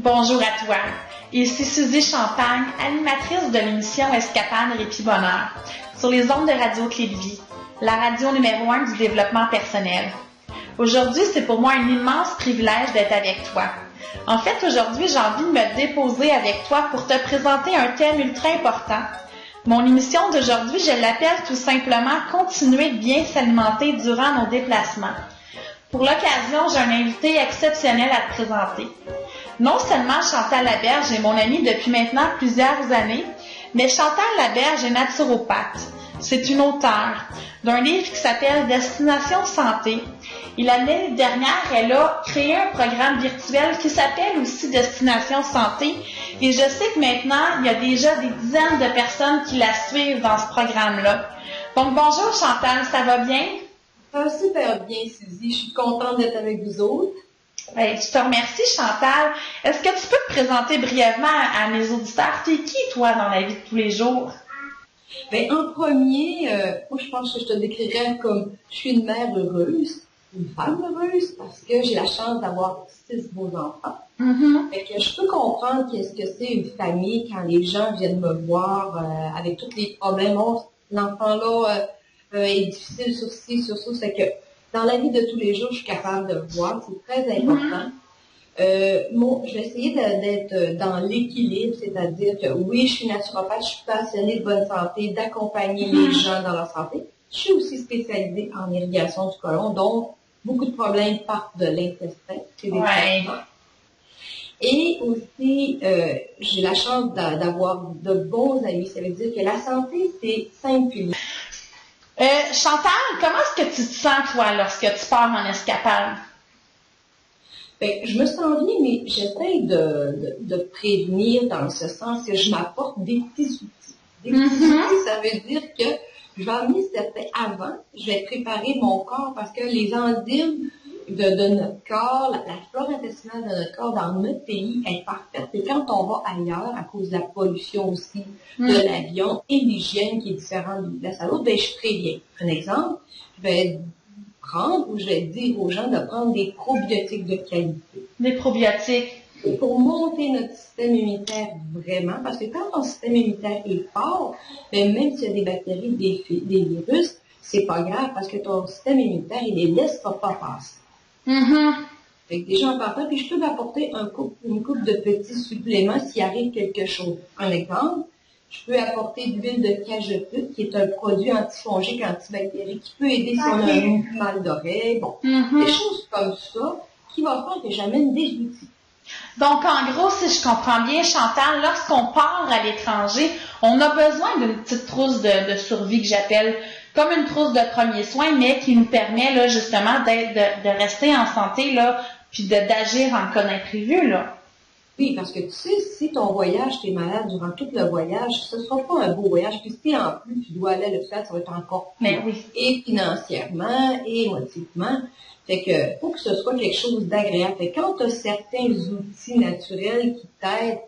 Bonjour à toi. Ici Suzy Champagne, animatrice de l'émission Escapade Répit Bonheur, sur les ondes de Radio Clé de Vie, la radio numéro 1 du développement personnel. Aujourd'hui, c'est pour moi un immense privilège d'être avec toi. En fait, aujourd'hui, j'ai envie de me déposer avec toi pour te présenter un thème ultra important. Mon émission d'aujourd'hui, je l'appelle tout simplement « Continuer de bien s'alimenter durant nos déplacements ». Pour l'occasion, j'ai un invité exceptionnel à te présenter. Non seulement Chantal Laberge est mon amie depuis maintenant plusieurs années, mais Chantal Laberge est naturopathe. C'est une auteure d'un livre qui s'appelle Destination Santé. Et l'année dernière, elle a créé un programme virtuel qui s'appelle aussi Destination Santé. Et je sais que maintenant, il y a déjà des dizaines de personnes qui la suivent dans ce programme-là. Donc bonjour Chantal, ça va bien? Ça va super bien, Suzy. Je suis contente d'être avec vous autres. Je te remercie, Chantal. Est-ce que tu peux te présenter brièvement à mes auditeurs? Tu es qui, toi, dans la vie de tous les jours? En premier, moi, je pense que je te décrirais comme je suis une mère heureuse, une femme heureuse, parce que j'ai la chance d'avoir 6 beaux enfants. Fait que je peux comprendre qu'est-ce que c'est une famille quand les gens viennent me voir avec tous les problèmes. Oh, l'enfant-là est difficile sur ci, sur ça. C'est que dans la vie de tous les jours, je suis capable de voir. C'est très important. Je vais essayer d'être dans l'équilibre, c'est-à-dire que oui, je suis naturopathe, je suis passionnée de bonne santé, d'accompagner les gens dans leur santé. Je suis aussi spécialisée en irrigation du côlon, donc beaucoup de problèmes partent de l'intestin. C'est des traitements. Et aussi, j'ai la chance d'avoir de bons amis. Ça veut dire que la santé, c'est singulier. Chantal, comment est-ce que tu te sens, toi, lorsque tu pars en escapade? Je me sens bien, mais j'essaie de prévenir dans ce sens que je m'apporte des petits outils. Des petits outils, ça veut dire que je vais amener certains avant, je vais préparer mon corps parce que les enzymes de notre corps, la flore intestinale de notre corps dans notre pays est parfaite. Et quand on va ailleurs, à cause de la pollution aussi, de l'avion et l'hygiène qui est différente d'une place à l'autre, je préviens. Un exemple, je vais dire aux gens de prendre des probiotiques de qualité. Des probiotiques? Et pour monter notre système immunitaire vraiment, parce que quand ton système immunitaire est fort, même s'il y a des bactéries, des virus, c'est pas grave parce que ton système immunitaire, il les laissera pas passer. Fait que déjà en partant, puis je peux m'apporter une coupe de petits suppléments s'il arrive quelque chose. Un exemple, je peux apporter de l'huile de cajeput, qui est un produit antifongique, antibactérique, qui peut aider si on a un mal d'oreille. Bon, des choses comme ça qui vont faire que j'amène des outils. Donc, en gros, si je comprends bien, Chantal, lorsqu'on part à l'étranger, on a besoin d'une petite trousse de survie que j'appelle comme une trousse de premiers soins, mais qui nous permet là justement de rester en santé là, puis d'agir en cas d'imprévu là. Oui, parce que tu sais, si ton voyage, tu es malade durant tout le voyage, ce ne sera pas un beau voyage. Puis si en plus tu dois aller le faire, ça va être encore plus. Et financièrement, et émotivement. Fait que faut que ce soit quelque chose d'agréable. Fait que quand tu as certains outils naturels qui t'aident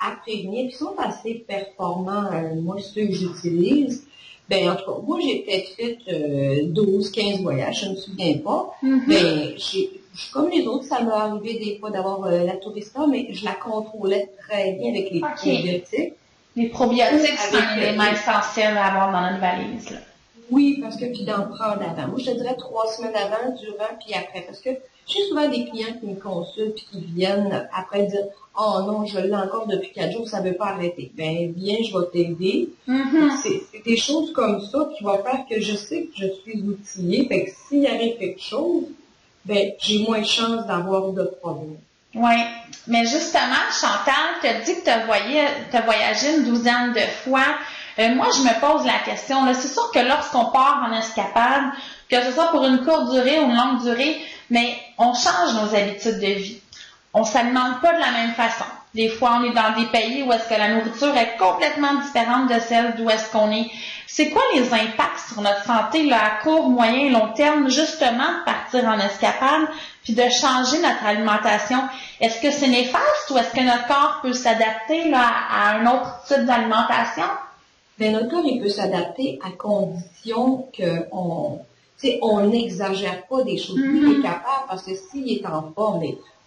à prévenir, qui sont assez performants, moi ceux que j'utilise, en tout cas, moi j'ai peut-être fait 12, 15 voyages, je ne me souviens pas. Comme les autres, ça m'est arrivé des fois d'avoir la tourista, mais je la contrôlais très bien avec les probiotiques. Les probiotiques, c'est un élément essentiel à avoir dans notre valise. Là. Oui, parce que puis d'en prendre avant. Moi, je te dirais 3 semaines avant, durant, puis après. Parce que j'ai souvent des clients qui me consultent puis qui viennent après dire « Oh non, je l'ai encore depuis 4 jours, ça ne veut pas arrêter. » Viens, je vais t'aider. C'est des choses comme ça qui vont faire que je sais que je suis outillée. Fait que s'il arrive quelque chose, j'ai moins de chance d'avoir de problèmes. Oui, mais justement, Chantal, tu as dit que tu as voyagé une douzaine de fois. Moi, je me pose la question, là, c'est sûr que lorsqu'on part en escapade, que ce soit pour une courte durée ou une longue durée, mais on change nos habitudes de vie. On ne s'alimente pas de la même façon. Des fois, on est dans des pays où est-ce que la nourriture est complètement différente de celle d'où est-ce qu'on est. C'est quoi les impacts sur notre santé là, à court, moyen et long terme, justement, de partir en escapade puis de changer notre alimentation? Est-ce que c'est néfaste ou est-ce que notre corps peut s'adapter là, à un autre type d'alimentation? Notre corps, il peut s'adapter à condition qu'on n'exagère pas des choses. Lui, il est capable, parce que s'il est en forme,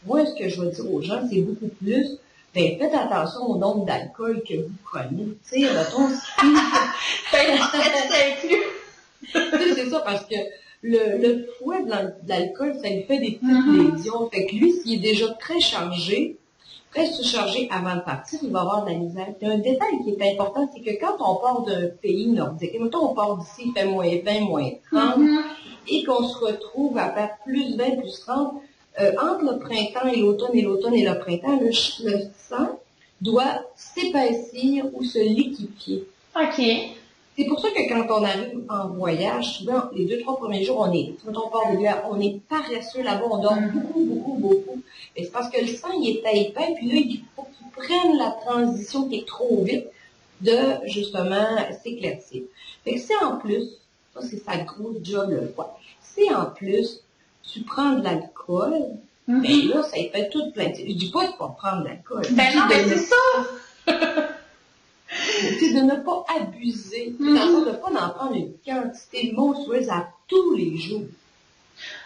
Moi, ce que je vais dire aux gens, c'est beaucoup plus, ben, faites attention au nombre d'alcool que vous prenez. Tu sais, mettons, c'est ça, parce que le fouet de l'alcool, ça lui fait des petites lésions. Fait que lui, s'il est déjà très chargé, très surchargé avant de partir, il va avoir de la misère. Puis un détail qui est important, c'est que quand on part d'un pays nordique, et mettons, on part d'ici, il fait moins 20, moins 30, et qu'on se retrouve à faire plus 20, plus 30, entre le printemps et l'automne et l'automne et le printemps, le sang doit s'épaissir ou se liquéfier. OK. C'est pour ça que quand on arrive en voyage, souvent, les 2-3 premiers jours, quand on part de l'hiver, on est paresseux là-bas, on dort beaucoup. Et c'est parce que le sang, il est épais, puis là, il faut qu'il prenne la transition qui est trop vite de, justement, s'éclaircir. Fait que si en plus, ça, c'est sa grosse job, le foie. Si en plus, tu prends de l'alcool, ben là, ça fait tout plein. Je dis pas qu'il faut prendre de l'alcool. Ben non, mais c'est ça! C'est de ne pas abuser, de ne pas en prendre une quantité monstrueuse à tous les jours.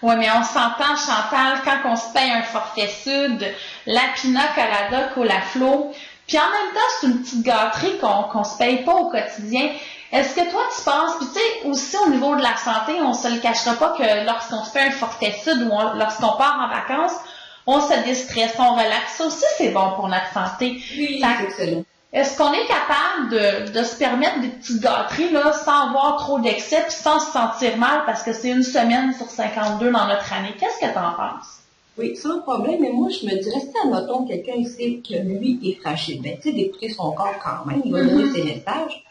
Oui, mais on s'entend, Chantal, quand on se paye un forfait sud, la Pina Colada, Cola Flow, puis en même temps, c'est une petite gâterie qu'on se paye pas au quotidien. Est-ce que toi, tu penses, puis tu sais, aussi au niveau de la santé, on se le cachera pas que lorsqu'on se fait un forfait sud ou lorsqu'on part en vacances, on se déstresse, on relaxe. Ça aussi, c'est bon pour notre santé. Oui, c'est excellent. Est-ce qu'on est capable de se permettre des petites gâteries là, sans avoir trop d'excès puis sans se sentir mal parce que c'est une semaine sur 52 dans notre année? Qu'est-ce que tu en penses? Oui, sans problème, mais moi, je me dirais, si admettons quelqu'un ici que lui est fragile, ben, tu sais, d'écouter son corps quand même, il va donner ses messages.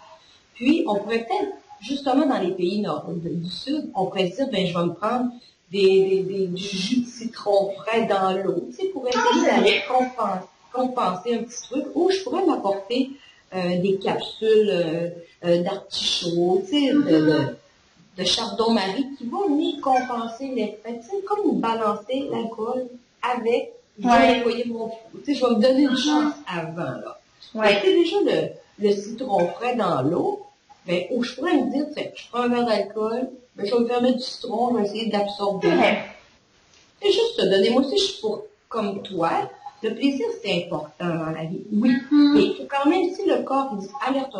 Puis, on pourrait peut-être, justement, dans les pays du Sud, on pourrait dire, ben, je vais me prendre du jus de citron frais dans l'eau, tu sais, pour essayer d'aller compenser un petit truc, ou je pourrais m'apporter des capsules d'artichaut, tu sais, de chardon-marie qui vont venir compenser l'effet, tu sais, comme balancer l'alcool avec, je vais nettoyer mon fou, tu sais, je vais me donner une chance avant, là. Ouais. Tu sais, déjà, le citron frais dans l'eau, ben, où je pourrais me dire, je prends un verre d'alcool, ben, je vais me faire mettre du citron, je vais essayer d'absorber. C'est juste ça, donnez-moi aussi, je suis comme toi. Le plaisir, c'est important dans la vie. Oui. Mais il faut quand même, si le corps dit alerte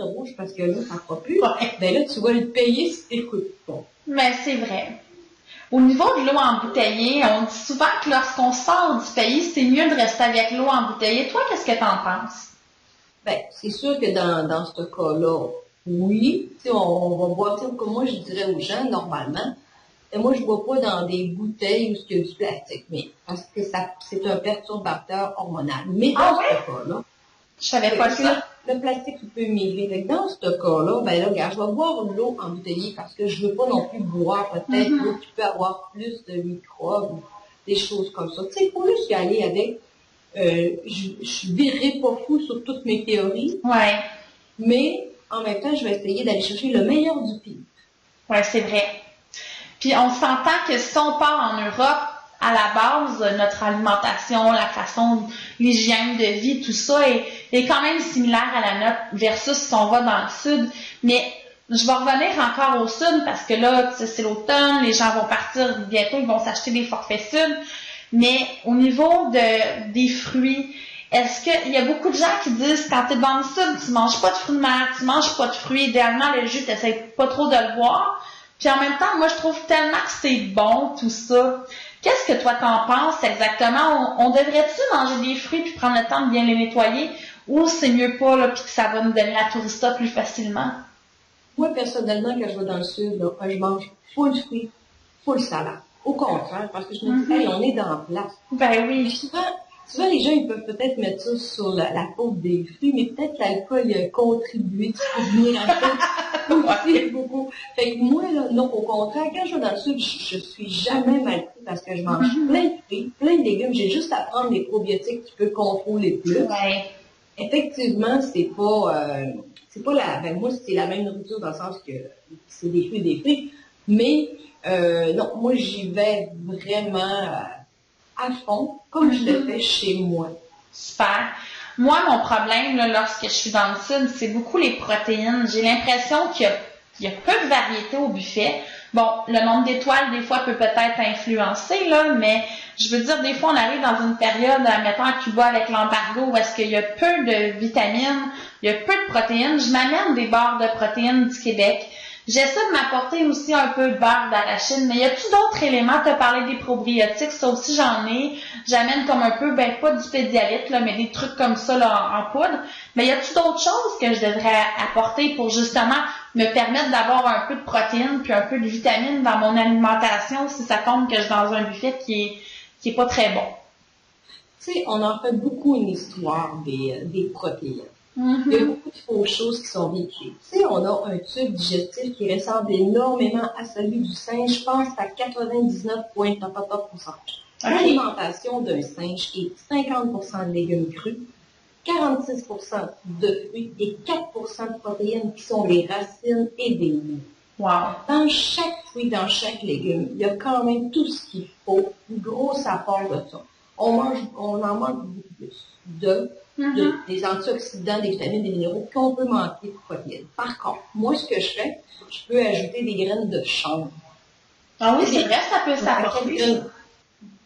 rouge, parce que là, ça ne fera plus, ben là, tu vas le payer si tu n'écoutes pas. Mais c'est vrai. Au niveau de l'eau embouteillée, on dit souvent que lorsqu'on sort du pays, c'est mieux de rester avec l'eau embouteillée. Toi, qu'est-ce que tu en penses? Ben, c'est sûr que dans ce cas-là, oui. Tu sais, on va boire, comme moi, je dirais aux gens, normalement, et moi, je ne bois pas dans des bouteilles où il y a du plastique, mais parce que c'est un perturbateur hormonal. Mais dans ce cas-là, je savais pas ça. Le plastique, il peut migrer. Dans ce cas-là, ben là, regarde, je vais boire de l'eau embouteillée parce que je veux pas non plus boire peut-être l'eau qui peut avoir plus de microbes, des choses comme ça. Tu sais, pour juste y aller avec, je virerai pas fou sur toutes mes théories. Ouais. Mais, en même temps, je vais essayer d'aller chercher le meilleur du pire. Ouais, c'est vrai. Puis on s'entend que si on part en Europe, à la base, notre alimentation, la façon, l'hygiène de vie, tout ça est quand même similaire à la nôtre versus si on va dans le sud. Mais je vais revenir encore au sud parce que là, c'est l'automne, les gens vont partir bientôt, ils vont s'acheter des forfaits sud. Mais au niveau des fruits, est-ce qu'il y a beaucoup de gens qui disent quand tu es dans le sud, tu manges pas de fruits de mer, tu manges pas de fruits, idéalement le jus, tu n'essaies pas trop de le boire. Puis en même temps, moi, je trouve tellement que c'est bon, tout ça. Qu'est-ce que toi t'en penses exactement? On devrait-tu manger des fruits puis prendre le temps de bien les nettoyer? Ou c'est mieux pas, là, puis que ça va nous donner la tourista plus facilement? Moi, personnellement, quand je vais dans le sud, là, je mange full fruits, full salade. Au contraire, parce que je me dis, hey, on est dans la place. Ben oui. Puis souvent, les gens, ils peuvent peut-être mettre ça sur la faute des fruits, mais peut-être l'alcool a contribué, tu peux venir un peu aussi beaucoup. Fait que moi, là, non, au contraire, quand je vais dans le sud, je suis jamais mal pris parce que je mange plein de fruits, plein de légumes. J'ai juste à prendre des probiotiques qui peuvent contrôler plus. Ouais. Effectivement, c'est pas ben moi, c'est la même nourriture dans le sens que c'est des fruits, mais non, moi, j'y vais vraiment à fond, comme je le fais chez moi. Super. Moi, mon problème, là, lorsque je suis dans le sud, c'est beaucoup les protéines. J'ai l'impression qu'il y a il y a peu de variété au buffet. Bon, le nombre d'étoiles, des fois, peut peut-être influencer, là, mais je veux dire, des fois, on arrive dans une période, mettons à Cuba avec l'embargo, où est-ce qu'il y a peu de vitamines, il y a peu de protéines. Je m'amène des barres de protéines du Québec. J'essaie de m'apporter aussi un peu de beurre d'arachide, mais y a-t-il d'autres éléments? Tu as parlé des probiotiques, ça aussi j'en ai. J'amène comme un peu, pas du pédialyte, là, mais des trucs comme ça là, en poudre. Mais y a-t-il d'autres choses que je devrais apporter pour justement me permettre d'avoir un peu de protéines puis un peu de vitamines dans mon alimentation si ça tombe que je suis dans un buffet qui est pas très bon? Tu sais, on en fait beaucoup une histoire des protéines. Il y a beaucoup de fausses choses qui sont véhiculées. Tu sais, on a un tube digestif qui ressemble énormément à celui du singe. Je pense à 99,9%. L'alimentation d'un singe est 50% de légumes crus, 46% de fruits et 4% de protéines qui sont les racines et des noix. Wow. Dans chaque fruit, dans chaque légume, il y a quand même tout ce qu'il faut, une grosse apport de ça. On en mange beaucoup plus des antioxydants, des vitamines, des minéraux qu'on peut manquer de protéines. Par contre, moi, ce que je fais, je peux ajouter des graines de chanvre. Ah oui, c'est vrai, ça peut s'apporter.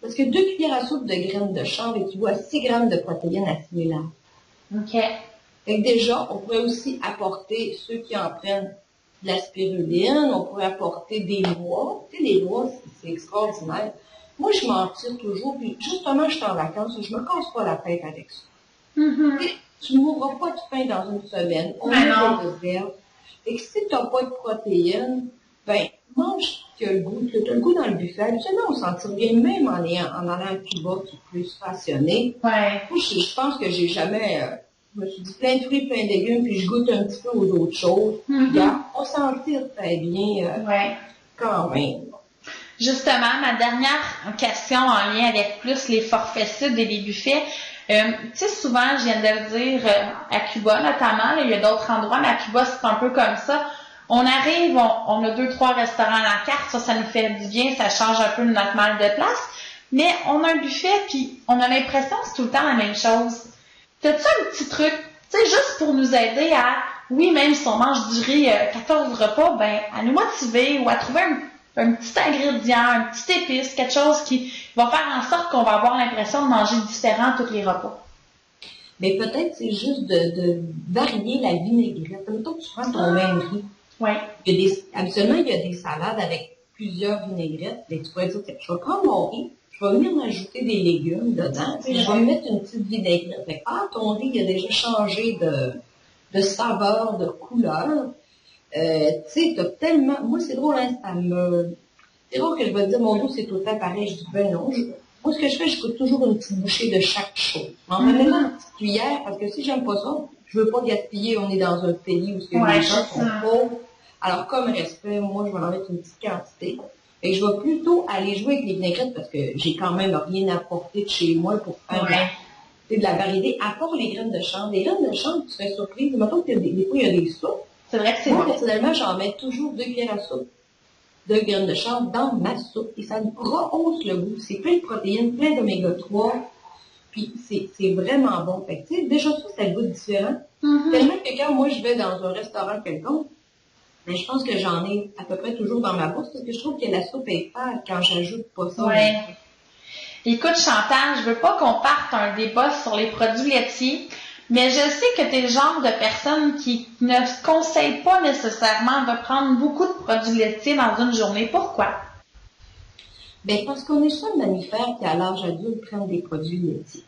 Parce que 2 cuillères à soupe de graines de chanvre équivaut à 6 grammes de protéines assimilables. OK. Et déjà, on pourrait aussi apporter, ceux qui en prennent, de la spiruline, on pourrait apporter des noix. Tu sais, les noix, c'est extraordinaire. Moi, je m'en tire toujours, puis justement, je suis en vacances, je me casse pas la tête avec ça. Tu ne mourras pas de faim dans une semaine. On a des réserves. Et que si tu n'as pas de protéines, mange que le goût. Tu as le goût dans le buffet. Habituellement, on s'en tire bien, même en allant à Cuba, qui est plus passionné. Ouais. Moi, je pense que j'ai jamais... je me suis dit plein de fruits, plein de légumes, puis je goûte un petit peu aux autres choses. On s'en tire très bien quand même. Justement, ma dernière question en lien avec plus les forfaits cibles et les buffets. Tu sais, souvent, je viens de le dire, à Cuba notamment, là, il y a d'autres endroits, mais à Cuba, c'est un peu comme ça. On arrive, on a 2-3 restaurants à la carte, ça nous fait du bien, ça change un peu de notre mal de place. Mais on a un buffet, puis on a l'impression que c'est tout le temps la même chose. T'as-tu un petit truc, tu sais, juste pour nous aider à, oui, même si on mange du riz 14 repas, à nous motiver ou à trouver un petit ingrédient, un petit épice, quelque chose qui va faire en sorte qu'on va avoir l'impression de manger différent tous les repas. Mais peut-être c'est juste de varier la vinaigrette. Mettons que tu prends ton même riz. Ouais. Habituellement, il y a des salades avec plusieurs vinaigrettes. Mais tu pourrais dire, je vais prendre mon riz, je vais venir ajouter des légumes dedans, puis je vais mettre une petite vinaigrette. Ton riz, il a déjà changé de saveur, de couleur. Tu sais, t'as tellement... Moi, c'est drôle, hein, c'est drôle que je vais te dire, mon dos, c'est tout le temps pareil. Je dis, non. Moi, ce que je fais, je coûte toujours une petite bouchée de chaque chose. En remettant une petite cuillère, parce que si j'aime pas ça, je veux pas gaspiller. On est dans un pays où les gens sont pauvres. Alors, comme respect, moi, je vais en mettre une petite quantité. Et je vais plutôt aller jouer avec les vinaigrettes parce que j'ai quand même rien apporté de chez moi pour faire de la variété, à part les graines de chanvre. Les graines de chanvre, tu serais surprise. Mettons que des fois, il y a des soupes. C'est vrai que c'est moi, personnellement, j'en mets toujours 2 cuillères à soupe de graines de chanvre dans ma soupe et ça nous rehausse le goût. C'est plein de protéines, plein d'oméga 3, puis c'est vraiment bon. Fait que, tu sais, déjà ça, c'est le goût différent. Tellement que quand moi, je vais dans un restaurant quelconque, mais je pense que j'en ai à peu près toujours dans ma bourse parce que je trouve que la soupe est fade quand j'ajoute pas ça. Ouais. Écoute, Chantal, je veux pas qu'on parte un débat sur les produits laitiers, mais je sais que tu es le genre de personne qui ne conseille pas nécessairement de prendre beaucoup de produits laitiers dans une journée. Pourquoi? Parce qu'on est seul mammifère qui, à l'âge adulte, prennent des produits laitiers.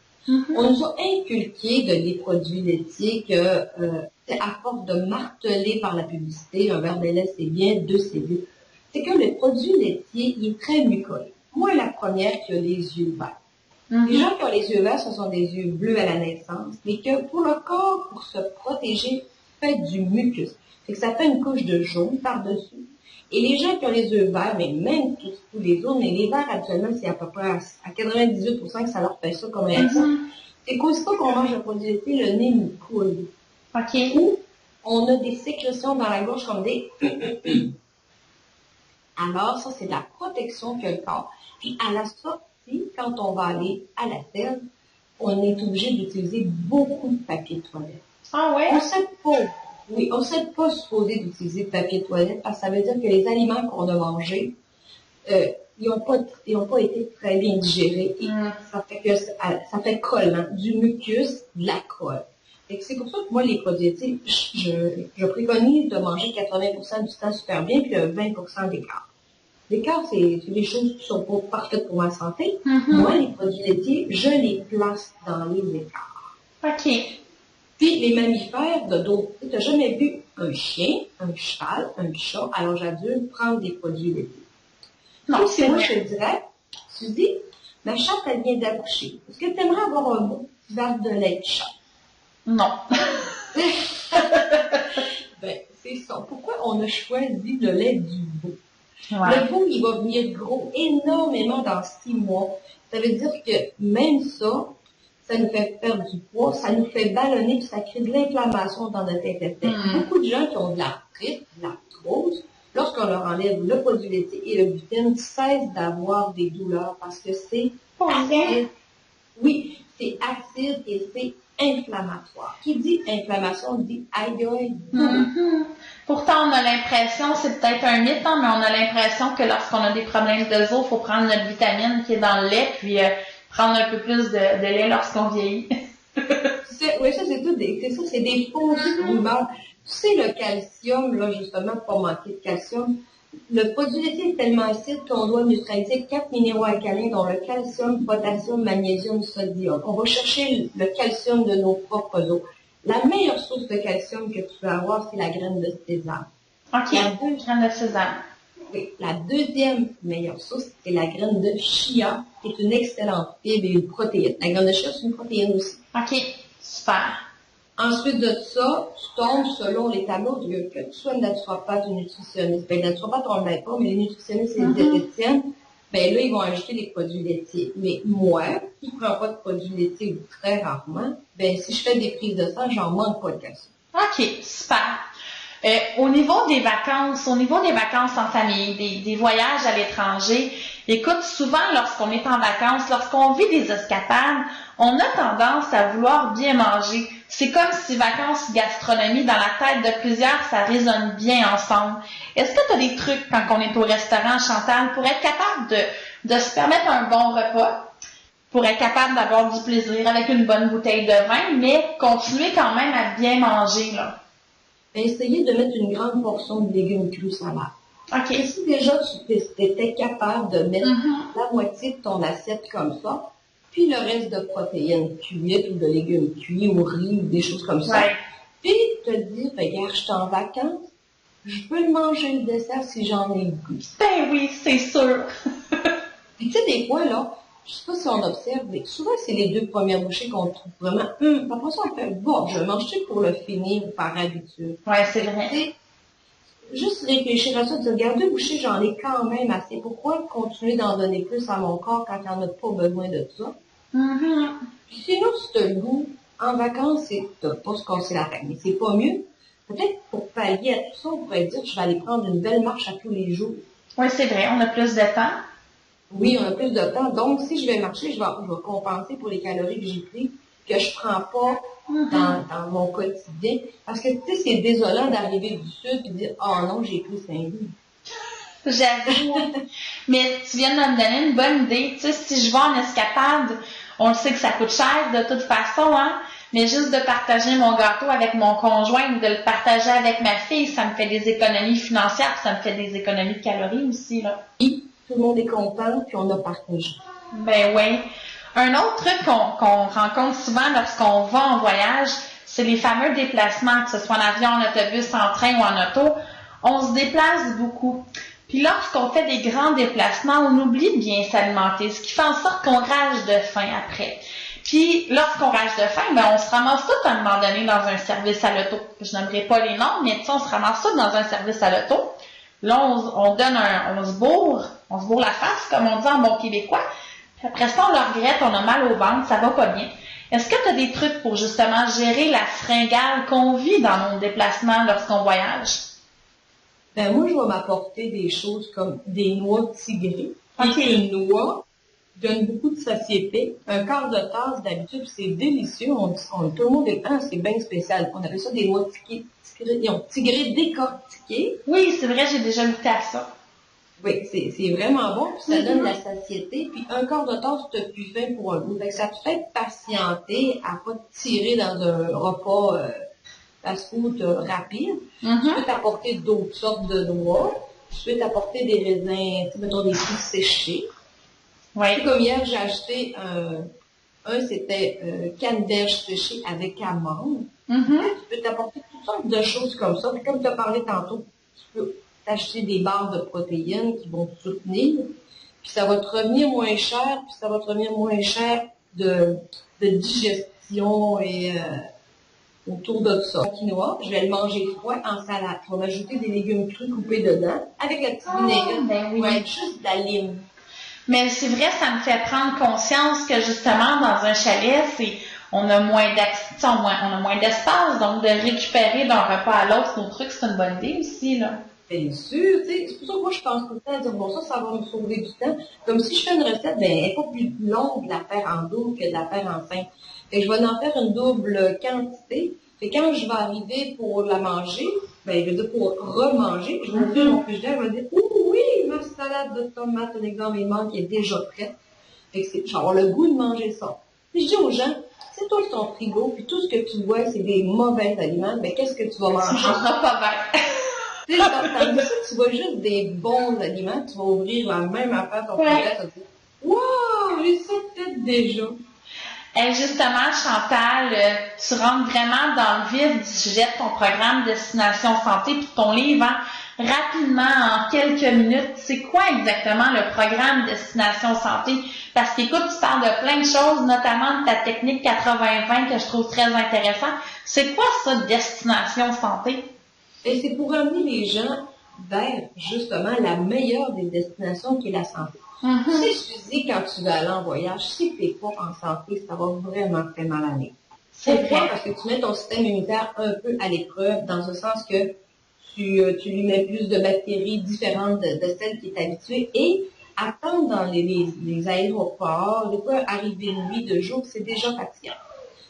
On nous a inculqué des produits laitiers que, à force de marteler par la publicité, un verre de lait, c'est bien, 2, c'est mieux. C'est que le produit laitier, il est très mucoïde. Moi, la première qui a les yeux verts. Les gens qui ont les yeux verts, ce sont des yeux bleus à la naissance, mais que pour le corps, pour se protéger, fait du mucus. Fait que ça fait une couche de jaune par-dessus. Et les gens qui ont les yeux verts, mais même tous les autres, mais les verts actuellement, c'est à peu près à 98% que ça leur fait ça comme réaction. C'est qu'aussitôt qu'on mange un produit laitier, le nez nous coule. OK. Ou on a des sécrétions dans la gorge comme des... Alors, ça, c'est de la protection que le corps. Puis à la sortie, quand on va aller à la selle, on est obligé d'utiliser beaucoup de papier de toilette. Ah ouais? On sait pas. Oui, on ne serait pas supposé d'utiliser de papier de toilette parce que ça veut dire que les aliments qu'on a mangés, ils n'ont pas été très bien digérés et ça fait collant, du mucus, de la colle. Et c'est pour ça que moi, les produits laitiers, je préconise de manger 80% du temps super bien puis 20% d'écart. L'écart, c'est des choses qui sont pas parfaites pour ma santé. Moi, les produits laitiers, je les place dans les écarts. OK. Puis les mammifères de d'autres. Tu n'as jamais vu un chien, un cheval, un chat à l'âge adulte prendre des produits laitiers. Non, donc, si moi je te dirais, Suzy, ma chatte, elle vient d'accoucher. Est-ce que tu aimerais avoir un beau petit verre de lait de chat? Non. Ben, c'est ça. Pourquoi on a choisi le lait du veau? Ouais. Le veau, il va venir gros énormément dans 6 mois. Ça veut dire que même ça nous fait perdre du poids, ça nous fait ballonner, puis ça crée de l'inflammation dans notre intestin. Beaucoup de gens qui ont de l'arthrite, de l'arthrose, lorsqu'on leur enlève le produit laitier et le gluten, cessent d'avoir des douleurs parce que c'est acide. Oui, c'est acide et c'est inflammatoire. Qui dit inflammation dit aïe. Pourtant, on a l'impression, c'est peut-être un mythe, hein, mais on a l'impression que lorsqu'on a des problèmes de os, il faut prendre notre vitamine qui est dans le lait, puis prendre un peu plus de lait lorsqu'on vieillit. Oui, ça, c'est des fausses rumeurs. Tu sais, le calcium, là, justement, pour pas manquer de calcium, le produit laitier est tellement acide qu'on doit neutraliser 4 minéraux alcalins, dont le calcium, potassium, magnésium, sodium. On va chercher le calcium de nos propres os. La meilleure source de calcium que tu peux avoir, c'est la graine de sésame. OK, graine de sésame. Oui, la deuxième meilleure source, c'est la graine de chia, qui est une excellente fibre et une protéine. La graine de chia, c'est une protéine aussi. OK, super. Ensuite de ça, tu tombes selon les tableaux que tu sois naturopathe ou nutritionniste. Ben, naturopathe, on ne le met pas, mais les nutritionnistes et les diététiciennes, ben là, ils vont ajouter des produits laitiers. Mais moi, qui ne prends pas de produits laitiers ou très rarement, ben si je fais des prises de sang, j'en manque pas de calcium. OK, super. Au niveau des vacances en famille, des voyages à l'étranger, écoute, souvent lorsqu'on est en vacances, lorsqu'on vit des escapades, on a tendance à vouloir bien manger. C'est comme si vacances gastronomie, dans la tête de plusieurs, ça résonne bien ensemble. Est-ce que tu as des trucs quand on est au restaurant, Chantal, pour être capable de se permettre un bon repas, pour être capable d'avoir du plaisir avec une bonne bouteille de vin, mais continuer quand même à bien manger, là? Essayez de mettre une grande portion de légumes crus salades. OK. Et si déjà tu étais capable de mettre la moitié de ton assiette comme ça, puis le reste de protéines cuites ou de légumes cuits ou riz ou des choses comme ça, puis te dire, regarde, je suis en vacances, je peux manger le dessert si j'en ai le goût. Ben oui, c'est sûr. Puis tu sais, des fois, là, je sais pas si on observe, mais souvent, c'est les 2 premières bouchées qu'on trouve vraiment, après ça, on fait, bon, je vais manger pour le finir par habitude. Ouais, c'est vrai. T'sais, juste réfléchir à ça, dire, regarde, 2 bouchées, j'en ai quand même assez. Pourquoi continuer d'en donner plus à mon corps quand il n'en a pas besoin de ça? Puis sinon, si tu as le goût, en vacances, c'est pas se casser la tête, mais c'est pas mieux. Peut-être pour pallier à tout ça, on pourrait dire, je vais aller prendre une belle marche à tous les jours. Oui, c'est vrai, on a plus de temps. Oui, on a plus de temps. Donc, si je vais marcher, je vais compenser pour les calories que j'ai prises, que je prends pas dans mon quotidien. Parce que, tu sais, c'est désolant d'arriver du Sud et de dire, oh non, j'ai pris 5 livres. J'avoue. Mais tu viens de me donner une bonne idée. Tu sais, si je vais en escapade, on le sait que ça coûte cher de toute façon, hein. Mais juste de partager mon gâteau avec mon conjoint ou de le partager avec ma fille, ça me fait des économies financières, ça me fait des économies de calories aussi, là. Oui, tout le monde est content, puis on a partagé. Ben oui. Un autre truc qu'on rencontre souvent lorsqu'on va en voyage, c'est les fameux déplacements, que ce soit en avion, en autobus, en train ou en auto. On se déplace beaucoup. Puis lorsqu'on fait des grands déplacements, on oublie de bien s'alimenter, ce qui fait en sorte qu'on rage de faim après. Puis lorsqu'on rage de faim, ben on se ramasse tout à un moment donné dans un service à l'auto. Je n'aimerais pas les noms, mais tu sais, on se ramasse tout dans un service à l'auto. Là, on se bourre la face, comme on dit en bon québécois. Puis après ça, on le regrette, on a mal au ventre, ça va pas bien. Est-ce que tu as des trucs pour justement gérer la fringale qu'on vit dans nos déplacements lorsqu'on voyage? Ben moi, je vais m'apporter des choses comme des noix tigrées. Okay. Une noix, donne beaucoup de satiété. Un quart de tasse d'habitude, c'est délicieux. Tout le monde est, c'est bien spécial. On appelle ça des noix tigrées décortiquées. Oui, c'est vrai, j'ai déjà goûté à ça. Oui, c'est vraiment bon, puis ça donne de la satiété. Puis un quart de tasse, t'as plus faim pour un goût. Fait que ça te fait patienter à pas te tirer dans un repas fast-food rapide. Tu peux t'apporter d'autres sortes de noix. Tu peux t'apporter des raisins, mettons des fruits séchés. Ouais. Comme hier, j'ai acheté c'était canneberge séchée avec amande. Tu peux t'apporter toutes sortes de choses comme ça. Puis comme tu as parlé tantôt, tu peux t'acheter des barres de protéines qui vont te soutenir. Puis ça va te revenir moins cher, puis ça va te revenir moins cher de digestion et autour de ça. Le quinoa, je vais le manger froid en salade. Je vais m'ajouter des légumes crus coupés dedans avec la petite vinaigrette. Ben oui. Ouais, juste de la lime. Mais c'est vrai, ça me fait prendre conscience que justement, dans un chalet, on a moins d'espace, donc de récupérer d'un repas à l'autre nos trucs, c'est une bonne idée aussi, là. Bien sûr, tu sais, c'est pour ça que moi je pense tout le temps à dire, bon, ça va me sauver du temps. Comme si je fais une recette, ben, elle n'est pas plus longue de la faire en double que de la faire en simple. Fait que je vais en faire une double quantité. Fait que quand je vais arriver pour la manger, ben, je veux dire, pour remanger, je vais ouvrir mon frigidaire, je vais dire, oui, ma salade de tomates, un exemple, qui est déjà prête. Fait que je vais avoir le goût de manger ça. Puis je dis aux gens, c'est toi ton frigo, puis tout ce que tu vois, c'est des mauvais aliments, ben, qu'est-ce que tu vas manger? Tu mangeras pas bien. Tu sais, tandis que tu vois juste des bons aliments, tu vas ouvrir la même affaire ton frigidaire, tu vas dire, wow, j'ai ça fait déjà. Et justement, Chantal, tu rentres vraiment dans le vif du sujet de ton programme Destination Santé puis de ton livre. Hein? Rapidement, en quelques minutes, c'est quoi exactement le programme Destination Santé? Parce qu'écoute, tu parles de plein de choses, notamment de ta technique 80-20 que je trouve très intéressant. C'est quoi ça, Destination Santé? Et c'est pour amener les gens vers, justement, la meilleure des destinations qui est la santé. Tu sais, je dis, quand tu vas aller en voyage, si tu n'es pas en santé, ça va vraiment très mal aller. C'est vrai. Parce que tu mets ton système immunitaire un peu à l'épreuve, dans le sens que tu lui mets plus de bactéries différentes de celles qui est habitué, et attendre dans les aéroports, des fois arriver une nuit, 2 jours, c'est déjà fatigant.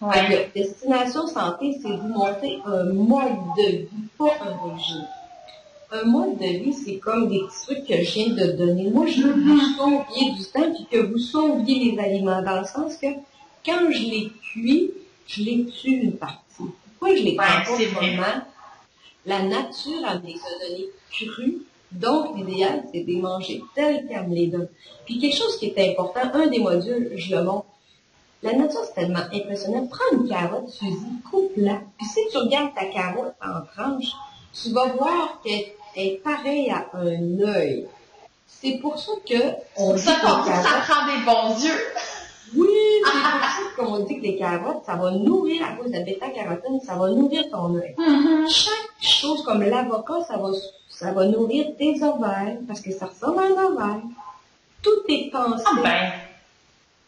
Ouais. Destination santé, c'est vous montrer un mode de vie, pas un régime. Un mode de vie, c'est comme des petits trucs que je viens de donner. Moi, je veux que vous sauviez du temps puis que vous sauviez les aliments, dans le sens que quand je les cuis, je les tue une partie. Pourquoi je les prends pas vraiment? La nature a me les a donnés crus, donc l'idéal, c'est de les manger tels qu'elle me les donne. Puis quelque chose qui est important, un des modules, je le montre. La nature, c'est tellement impressionnant. Prends une carotte, Suzy, coupe-la. Puis si tu regardes ta carotte en tranches, tu vas voir qu'elle est pareille à un œil. C'est pour ça que on dit ça prend des bons yeux. Oui, c'est pour ça qu'on dit que les carottes, ça va nourrir, à cause de la bêta-carotène, ça va nourrir ton œil. Chaque chose comme l'avocat, ça va nourrir tes ovaires, parce que ça ressemble à un ovaire. Tout est pensé.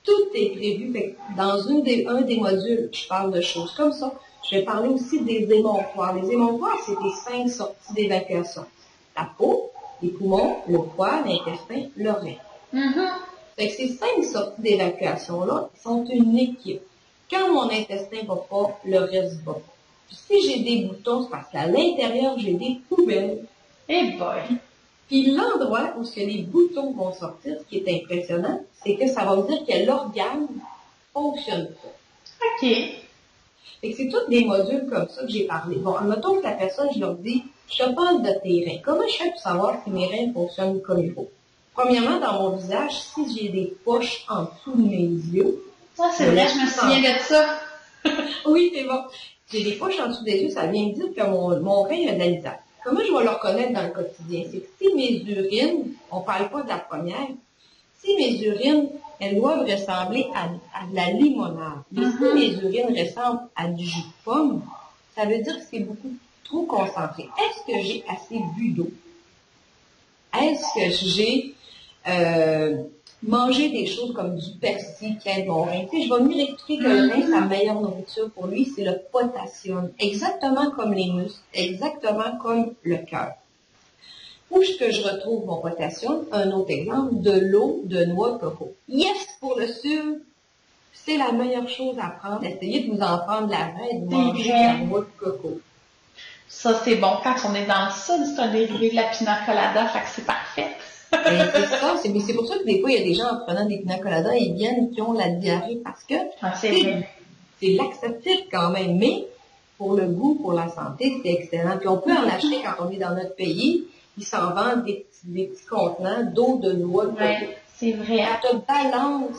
Tout est prévu. Dans un des modules, je parle de choses comme ça. Je vais parler aussi des émonctoires. Les émonctoires, c'est les 5 sorties d'évacuation. La peau, les poumons, le foie, l'intestin, l'oreille. Fait que ces 5 sorties d'évacuation-là sont une équipe. Quand mon intestin va pas, le reste va pas. Puis si j'ai des boutons, c'est parce qu'à l'intérieur, j'ai des poubelles. Puis l'endroit où les boutons vont sortir, ce qui est impressionnant, c'est que ça va me dire que l'organe fonctionne pas. OK. Fait que c'est tous des modules comme ça que j'ai parlé. Bon, admettons que la personne, je leur dis, je te parle de tes reins. Comment je fais pour savoir si mes reins fonctionnent comme il faut? Premièrement, dans mon visage, si j'ai des poches en dessous de mes yeux. Ça, c'est vrai, je me souviens de ça. Oui, c'est bon. J'ai des poches en dessous des yeux, ça vient dire que mon rein a de la misère. Comment je vais le reconnaître dans le quotidien? C'est que si mes urines, on ne parle pas de la première, si mes urines, elles doivent ressembler à de la limonade. Mais si mes urines ressemblent à du jus de pomme, ça veut dire que c'est beaucoup trop concentré. Est-ce que j'ai assez bu d'eau? Est-ce que j'ai mangé des choses comme du persil qui aide mon rein? Tu sais, je vais venir expliquer que le rein, sa meilleure nourriture pour lui, c'est le potassium. Exactement comme les muscles, exactement comme le cœur. Où est-ce que je retrouve mon potassium? Un autre exemple, de l'eau de noix de coco. Yes, pour le sucre, c'est la meilleure chose à prendre. Essayez de vous en prendre la main et de manger la noix de coco. Ça, c'est bon quand on est dans le sud, c'est un dérivé de la pina colada, fait que c'est parfait. C'est ça, c'est pour ça que des fois, il y a des gens en prenant des pina coladas, ils viennent qui ont la diarrhée parce que c'est laxatif quand même, mais pour le goût, pour la santé, c'est excellent. Puis on peut en acheter quand on est dans notre pays. Ils s'en vendent des petits contenants d'eau de noix de coco. Oui, c'est vrai. Ça te balance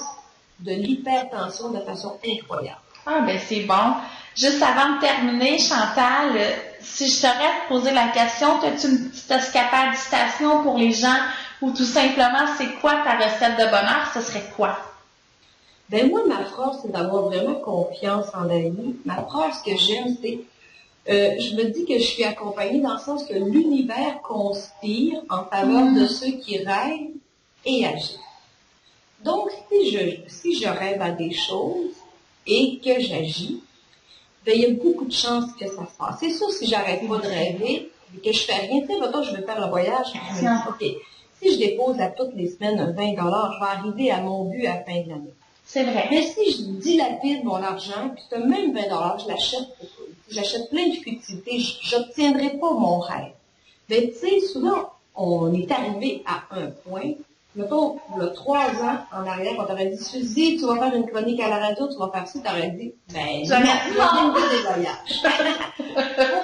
de l'hypertension de façon incroyable. Ah, ben c'est bon. Juste avant de terminer, Chantal, si je t'aurais posé la question, as-tu une petite escapade citation pour les gens ou tout simplement, c'est quoi ta recette de bonheur? Ce serait quoi? Ben moi, ma phrase, c'est d'avoir vraiment confiance en la vie. Ma phrase que j'aime, c'est je me dis que je suis accompagnée dans le sens que l'univers conspire en faveur de ceux qui rêvent et agissent. Donc, si je rêve à des choses et que j'agis, ben, il y a beaucoup de chances que ça se passe. C'est sûr, si j'arrête pas de rêver et que je fais rien, tu sais, maintenant, je vais faire le voyage, je me dis, OK, si je dépose à toutes les semaines un 20 je vais arriver à mon but à la fin de l'année. C'est vrai. Mais si je dilapide mon argent, puis ce même 20 j'achète plein de futilités, j'obtiendrai pas mon rêve. Mais tu sais, souvent, on est arrivé à un point, mettons, il y a 3 ans en arrière, on t'aurait dit, Suzy, tu vas faire une chronique à la radio, tu vas faire ça, t'aurais dit, ben, je vais des voyages. Pourtant,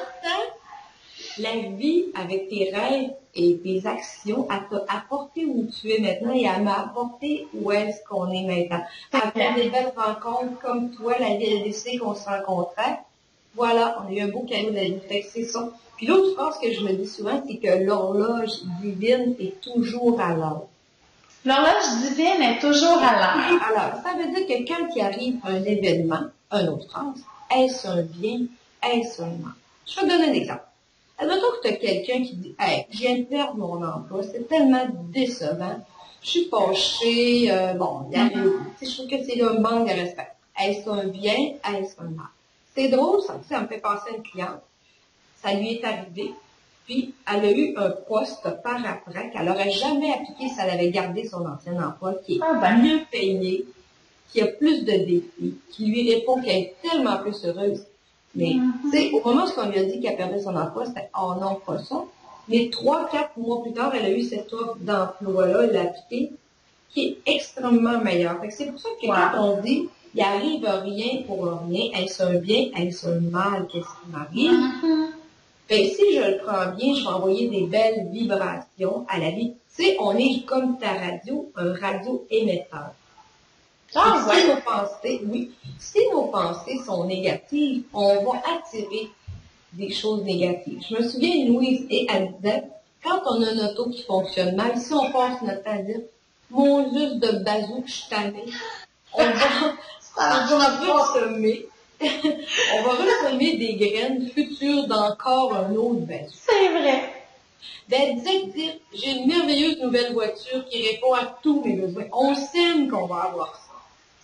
la vie avec tes rêves et tes actions, elle t'a apporté où tu es maintenant et elle m'a apporté où est-ce qu'on est maintenant. Avec des belles rencontres comme toi, la vie a décidé qu'on se rencontrait. Voilà, on a eu un beau cadeau de la vie. Fait que c'est ça. Puis l'autre phrase que je me dis souvent, c'est que l'horloge divine est toujours à l'heure. L'horloge divine est toujours à l'heure. Alors, ça veut dire que quand il arrive un événement, une autre phrase, est-ce un bien, est-ce un mal? Je vais te donner un exemple. Admettons que tu as quelqu'un qui dit, hey, je viens de perdre mon emploi, c'est tellement décevant, je suis fâchée, bon, il arrive, je trouve que c'est un manque de respect. Est-ce un bien, est-ce un mal? C'est drôle, ça me fait penser à une cliente. Ça lui est arrivé, puis elle a eu un poste par après qu'elle n'aurait jamais appliqué si elle avait gardé son ancien emploi, qui est mieux payé, qui a plus de défis, qui lui répond qu'elle est tellement plus heureuse. Mais, tu sais, au moment où on lui a dit qu'elle perdait son emploi, c'était « oh non, pas ça ». Mais 3-4 mois plus tard, elle a eu cette offre d'emploi-là, elle l'a appliquée, qui est extrêmement meilleure. C'est pour ça que quand on dit « il arrive rien pour rien, est-ce un bien, est-ce un mal, qu'est-ce qui m'arrive? Ben, si je le prends bien, je vais envoyer des belles vibrations à la vie. Tu sais, on est comme ta radio, un radio-émetteur. Si nos pensées sont négatives, on va attirer des choses négatives. Je me souviens, Louise, et elle disait, quand on a une auto qui fonctionne mal, si on passe notre temps à dire, mon juste de bazou, je suis tannée, on va ressemer des graines futures d'encore un autre bazou. C'est vrai. Elle disait, j'ai une merveilleuse nouvelle voiture qui répond à tous mes besoins. On sème qu'on va avoir ça.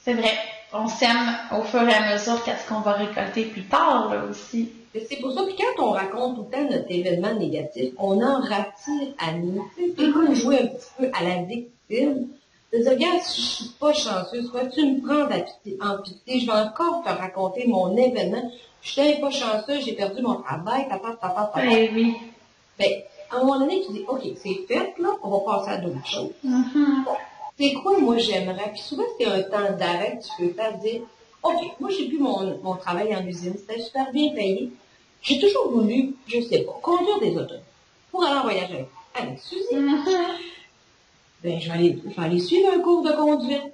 C'est vrai. On sème au fur et à mesure qu'est-ce qu'on va récolter plus tard, là aussi. C'est pour ça que quand on raconte tout le temps notre événement négatif, on en rattire à nous. C'est comme jouer un petit peu à la victime. De dire, regarde, si je suis pas chanceuse, tu me prends en pitié, je vais encore te raconter mon événement. Je suis pas chanceuse, j'ai perdu mon travail, papa. Oui. Ben, à un moment donné, tu dis, OK, c'est fait, là, on va passer à d'autres choses. Bon. C'est quoi, moi, j'aimerais? Puis souvent, c'est un temps d'arrêt que tu peux faire dire, OK, moi, j'ai plus mon travail en usine, c'était super bien payé. J'ai toujours voulu, je sais pas, conduire des autos pour aller en voyage avec Suzy. Ben, je vais aller suivre un cours de conduite.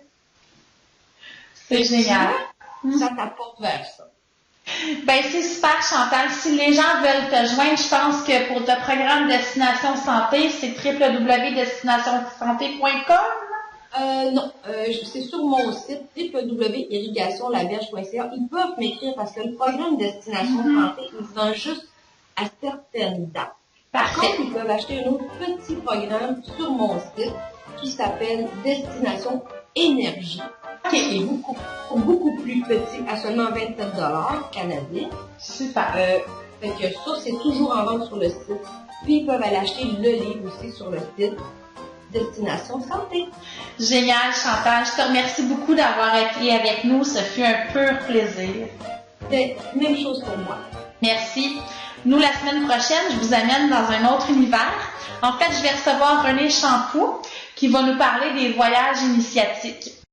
C'est génial. Ça t'apporte vers ça. Ben, c'est super, Chantal. Si les gens veulent te joindre, je pense que pour le programme Destination Santé, c'est www.destinationsanté.com. Non, c'est sur mon site www.irrigationlaberge.ca. Ils peuvent m'écrire parce que le programme Destination Santé, il se vend juste à certaines dates. Par contre, ils peuvent acheter un autre petit programme sur mon site qui s'appelle Destination Énergie, qui est beaucoup plus petit, à seulement 27$ canadiens. Super. Fait que ça, c'est toujours en vente sur le site Puis ils peuvent aller acheter le livre aussi sur le site Destination Santé. Génial, Chantal. Je te remercie beaucoup d'avoir été avec nous. Ce fut un pur plaisir. C'est la même chose pour moi. Merci. Nous, la semaine prochaine, je vous amène dans un autre univers. En fait, je vais recevoir René Champoux qui va nous parler des voyages initiatiques.